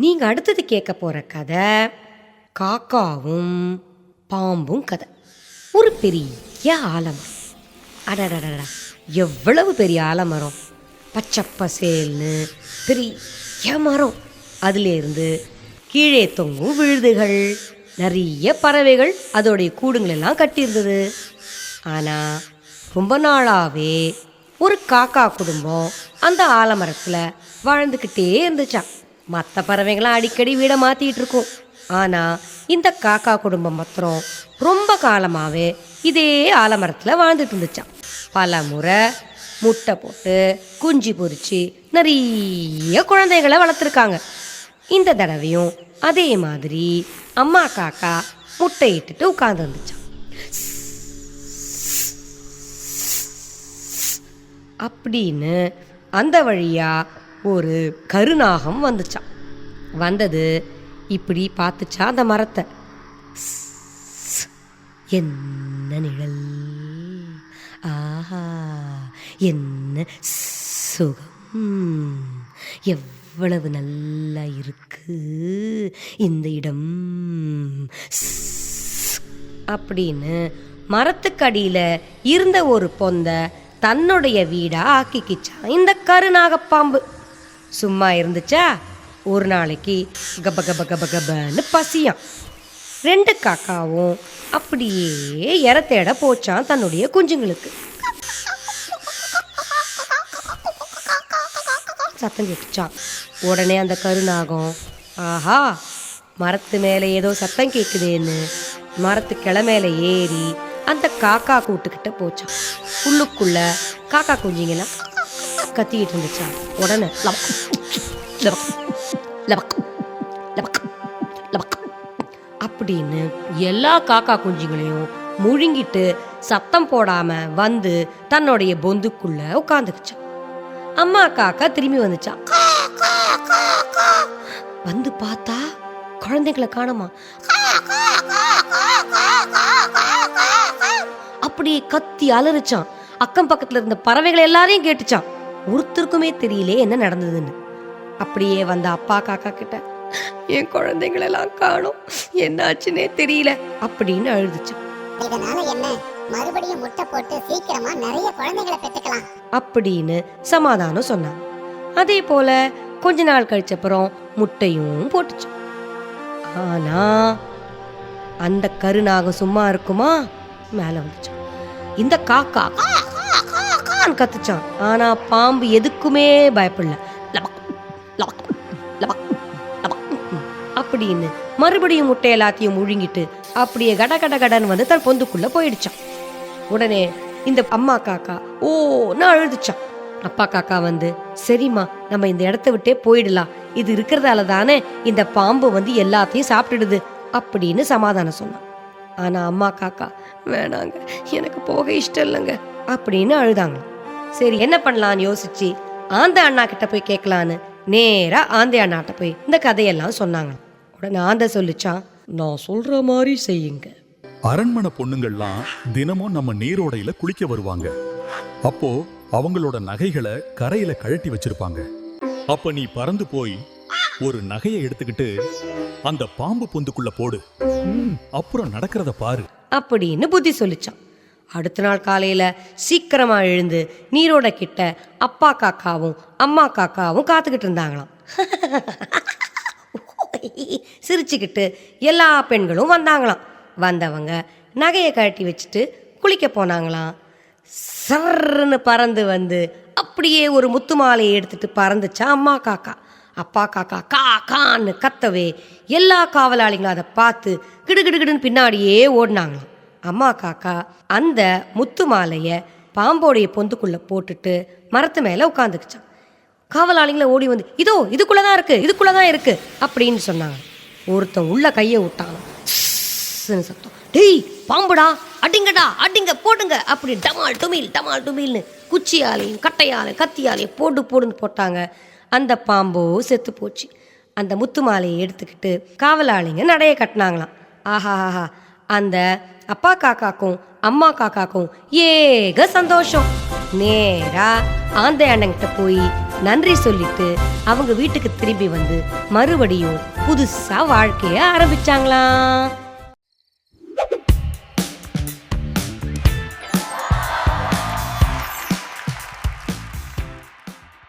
நீங்க அடுத்தது கேட்க போற கதை காக்காவும் பாம்பும் கதை. ஒரு பெரிய ஆலமரம். அடடடடா, எவ்வளவு பெரிய ஆலமரம்! பச்சை பசேல்னு பெரிய மரம். அதுலேருந்து கீழே தொங்கும் விழுதுகள், நிறைய பறவைகள் அதோடைய கூடுங்களெல்லாம் கட்டியிருந்தது. ஆனால் ரொம்ப நாளாகவே ஒரு காக்கா குடும்பம் அந்த ஆலமரத்தில் வாழ்ந்துக்கிட்டே இருந்துச்சான். மற்ற பறவைகளாம் அடிக்கடி வீடை மாற்றிட்டு இருக்கும். ஆனால் இந்த காக்கா குடும்பம் மாத்திரம் ரொம்ப காலமாகவே இதே ஆலமரத்தில் வாழ்ந்துட்டு இருந்துச்சான். பல முறை முட்டை போட்டு குஞ்சு பொரிச்சு நிறைய குழந்தைகளை வளர்த்துருக்காங்க. இந்த தடவையும் அதே மாதிரி அம்மா காக்கா முட்டை இட்டுட்டு உட்கார்ந்து இருந்துச்சான். அப்படின்னு அந்த வழியா ஒரு கருநாகம் வந்துச்சான். வந்தது இப்படி பார்த்துச்சா அந்த மரத்தை. என்ன நிழல், ஆஹா என்ன சுகம், எவ்வளவு நல்லா இருக்கு இந்த இடம் அப்படின்னு மரத்துக்கடியில இருந்த ஒரு பொந்தை தன்னுடைய வீடா ஆக்கிக்கிச்சான் இந்த கருநாகப்பாம்பு. சும்மா இருந்துச்சா, ஒரு நாளைக்கு கப கப கப கபன்னு பசியான். ரெண்டு காக்காவும் அப்படியே இற தேட போச்சான் தன்னுடைய குஞ்சுங்களுக்கு. சத்தம் கேட்டுச்சான். உடனே அந்த கருநாகம், ஆஹா மரத்து மேலே ஏதோ சத்தம் கேட்குதேன்னு மரத்து கிளை மேலே ஏறி அந்த காக்கா கூட்டுக்கிட்ட போச்சான். உள்ளுக்குள்ள காக்கா குஞ்சிங்கெல்லாம் கத்திக்கிட்டு இருந்துச்சான். உடனே அப்படின்னு எல்லா காக்கா குஞ்சுங்களையும் முழுங்கிட்டு சத்தம் போடாம வந்து தன்னுடைய பொந்துக்குள்ள உட்காந்துக்குச்சான். அம்மா காக்கா திரும்பி வந்துச்சான். வந்து பார்த்தா குழந்தைகளை காணுமா. அப்படியே கத்தி அலறிச்சான். அக்கம் பக்கத்துல இருந்த பறவைகள் எல்லாரையும் கேட்டுச்சான். ஒருத்தருக்குமே தெரியலே என்ன நடந்ததுன்னு. அப்படியே வந்த அப்பா காக்கா கிட்ட, என் குழந்தைங்களெல்லாம் காணோம், என்னாச்சுன்னே தெரியல அப்படின்னு அழுதுச்சான். இதனால என்ன, மறுபடியும் முட்டை போட்டு சீக்கிரமா நிறைய குழந்தைகளை பெற்றுக்கலாம் அப்படின்னு சமாதானம் சொன்னான். அதே போல கொஞ்ச நாள் கழிச்சப்புறம் முட்டையும் போட்டுச்சான். ஆனா அந்த கருநாகம் சும்மா இருக்குமா, மேல வந்துச்சான். இந்த காக்கா கத்துச்சான். ஆனா பாம்பு எதுக்குமே பயப்படல. அப்படின்னு மறுபடியும் முட்டை எல்லாத்தையும் முழுங்கிட்டு அப்படியே கட கட கடன்னு வந்து தன் பொந்துக்குள்ள போயிடுச்சான். உடனே இந்த அம்மா காக்கா ஓன்னு அழுதுச்சான். அப்பா காக்கா வந்து, சரிம்மா நம்ம இந்த இடத்த விட்டே போயிடலாம், இது இருக்கிறதால தானே இந்த பாம்பு வந்து எல்லாத்தையும் சாப்பிட்டுடுது அப்படின்னு சமாதானம் சொன்னான். ஆனா அம்மா காக்கா, வேணாங்க எனக்கு போக இஷ்டம் இல்லைங்க அப்படின்னு அழுதாங்க. சரி என்ன பண்ணலான்னு யோசிச்சு ஆந்த அண்ணா கிட்ட போய் கேட்கலான்னு நேரா ஆந்தை அண்ணாட்ட போய் இந்த கதையெல்லாம் சொன்னாங்க. உடனே ஆந்தை சொல்லிச்சான், நான் சொல்ற மாதிரி செய்யுங்க. அரண்மனை பொண்ணுங்கள்லாம் தினமும் நம்ம நீரோடையில குளிக்க வருவாங்க. அப்போ அவங்களோட நகைகளை கரையில கழட்டி வச்சிருப்பாங்க. அப்ப நீ பறந்து போய் ஒரு நகையை எடுத்துக்கிட்டு அந்த பாம்பு பொந்துக்குள்ள போடு, அப்புறம் நடக்கிறத பாரு அப்படின்னு புத்தி சொல்லிச்சான். அடுத்த நாள் காலையில சீக்கிரமா எழுந்து நீரோட கிட்ட அப்பா காக்காவும் அம்மா காக்காவும் காத்துக்கிட்டு இருந்தாங்களாம். சிரிச்சுக்கிட்டு எல்லா பெண்களும் வந்தாங்களாம். வந்தவங்க நகையை கழட்டி வச்சுட்டு குளிக்க போனாங்களாம். சர்ன்னு பறந்து வந்து அப்படியே ஒரு முத்து மாலையை எடுத்துட்டு பறந்துச்சா அம்மா காக்கா. அப்பா காக்கா காக்கான்னு கத்தவே எல்லா காவலாளிகளும் அதை பார்த்து கிடுகிடுகிடுன்னு பின்னாடியே ஓடினாங்களாம். அம்மா காக்கா அந்த முத்து மாலையை பாம்போடைய பொந்துக்குள்ள போட்டுட்டு மரத்து மேல உட்காந்துக்குச்சான். காவலாளிகளை ஓடி வந்து, இதோ இதுக்குள்ளதான் இருக்கு, இதுக்குள்ளதான் இருக்கு அப்படின்னு சொன்னாங்க. ஒருத்தன் உள்ள கையை விட்டாங்க. சத்தம், டேய் பாம்புடா, அடிங்கடா அடிங்க போடுங்க அப்படி டமால் டுமில்னு குச்சியாலையும் கட்டையாலையும் கத்தியாலையும் போடு போடுன்னு போட்டாங்க. அந்த பாம்போ செத்து போச்சு. அந்த முத்து மாலையை எடுத்துக்கிட்டு காவலாளிங்க நடைய கட்டினாங்களாம். ஆஹா, அந்த அப்பா காக்காக்கும் அம்மா காக்காக்கும் ஏக சந்தோஷம். நேரா ஆந்தை அண்ணங்கிட்ட போய் நன்றி சொல்லிட்டு அவங்க வீட்டுக்கு திரும்பி வந்து மறுபடியும் புதுசா வாழ்க்கைய ஆரம்பிச்சாங்களாம்.